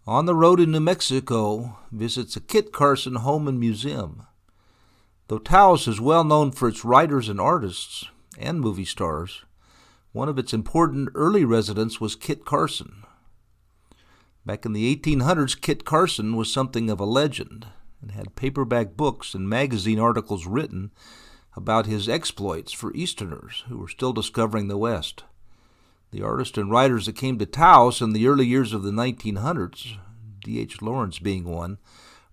On the road in New Mexico visits a Kit Carson home and museum. Though Taos is well known for its writers and artists and movie stars, one of its important early residents was Kit Carson. Back in the 1800s, Kit Carson was something of a legend and had paperback books and magazine articles written about his exploits for Easterners who were still discovering the West. The artists and writers that came to Taos in the early years of the 1900s, D.H. Lawrence being one,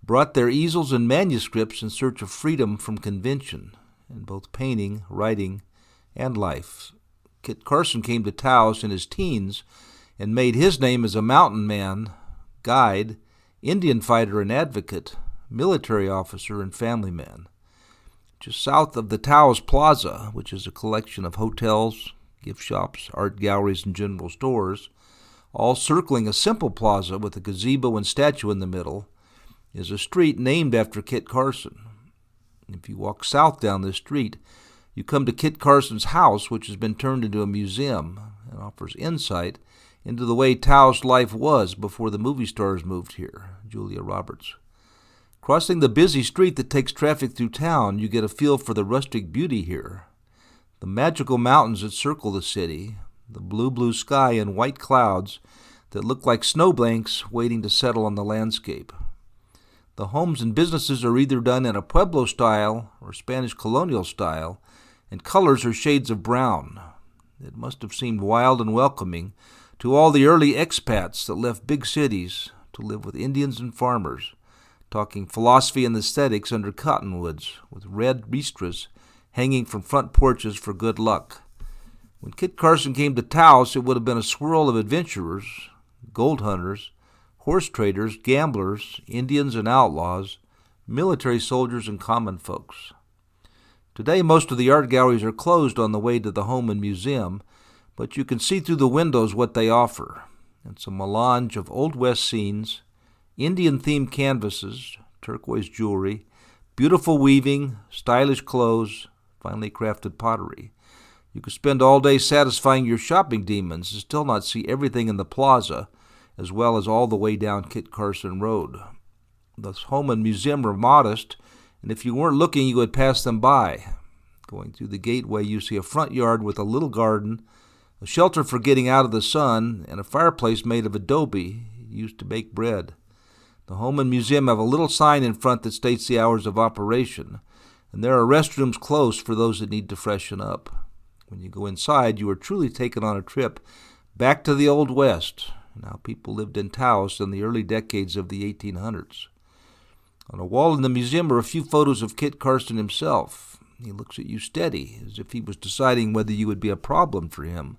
brought their easels and manuscripts in search of freedom from convention in both painting, writing, and life. Kit Carson came to Taos in his teens and made his name as a mountain man, guide, Indian fighter and advocate, military officer, and family man. Just south of the Taos Plaza, which is a collection of hotels, gift shops, art galleries, and general stores, all circling a simple plaza with a gazebo and statue in the middle, is a street named after Kit Carson. If you walk south down this street, you come to Kit Carson's house, which has been turned into a museum and offers insight into the way Taos life was before the movie stars moved here, Julia Roberts. Crossing the busy street that takes traffic through town, you get a feel for the rustic beauty here. The magical mountains that circle the city, the blue sky and white clouds that look like snowbanks waiting to settle on the landscape. The homes and businesses are either done in a Pueblo style or Spanish colonial style, and colors are shades of brown. It must have seemed wild and welcoming to all the early expats that left big cities to live with Indians and farmers, talking philosophy and aesthetics under cottonwoods with red ristras hanging from front porches for good luck. When Kit Carson came to Taos, it would have been a swirl of adventurers, gold hunters, horse traders, gamblers, Indians and outlaws, military soldiers, and common folks. Today, most of the art galleries are closed on the way to the home and museum, but you can see through the windows what they offer. It's a melange of Old West scenes, Indian-themed canvases, turquoise jewelry, beautiful weaving, stylish clothes, finely crafted pottery. You could spend all day satisfying your shopping demons and still not see everything in the plaza, as well as all the way down Kit Carson Road. The home and museum are modest, and if you weren't looking, you would pass them by. Going through the gateway, you see a front yard with a little garden, a shelter for getting out of the sun, and a fireplace made of adobe used to bake bread. The home and museum have a little sign in front that states the hours of operation, and there are restrooms close for those that need to freshen up. When you go inside, you are truly taken on a trip back to the Old West and how people lived in Taos in the early decades of the 1800s. On a wall in the museum are a few photos of Kit Carson himself. He looks at you steady, as if he was deciding whether you would be a problem for him,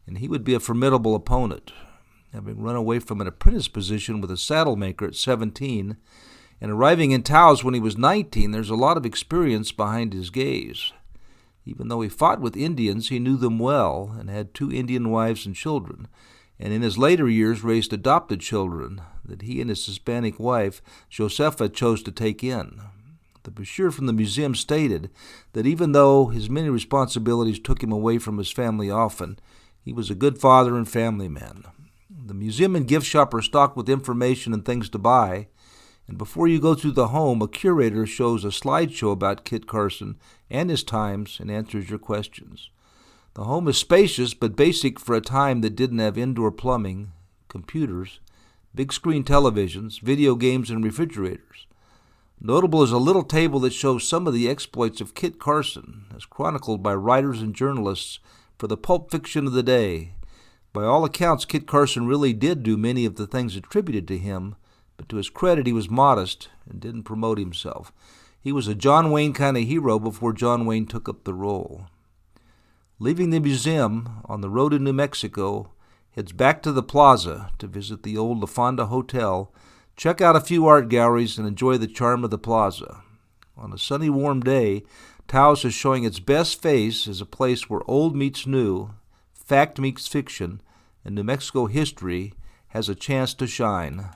and he would be a formidable opponent. Having run away from an apprentice position with a saddle maker at 17 and arriving in Taos when he was 19, there's a lot of experience behind his gaze. Even though he fought with Indians, he knew them well and had 2 Indian wives and children, and in his later years raised adopted children that he and his Hispanic wife, Josefa, chose to take in. The brochure from the museum stated that even though his many responsibilities took him away from his family often, he was a good father and family man. The museum and gift shop are stocked with information and things to buy, and before you go through the home, a curator shows a slideshow about Kit Carson and his times and answers your questions. The home is spacious but basic for a time that didn't have indoor plumbing, computers, big screen televisions, video games, and refrigerators. Notable is a little table that shows some of the exploits of Kit Carson, as chronicled by writers and journalists for the pulp fiction of the day. By all accounts, Kit Carson really did do many of the things attributed to him, but to his credit, he was modest and didn't promote himself. He was a John Wayne kind of hero before John Wayne took up the role. Leaving the museum on the road in New Mexico, heads back to the plaza to visit the old La Fonda Hotel, check out a few art galleries, and enjoy the charm of the plaza. On a sunny, warm day, Taos is showing its best face as a place where old meets new, fact meets fiction, and New Mexico history has a chance to shine.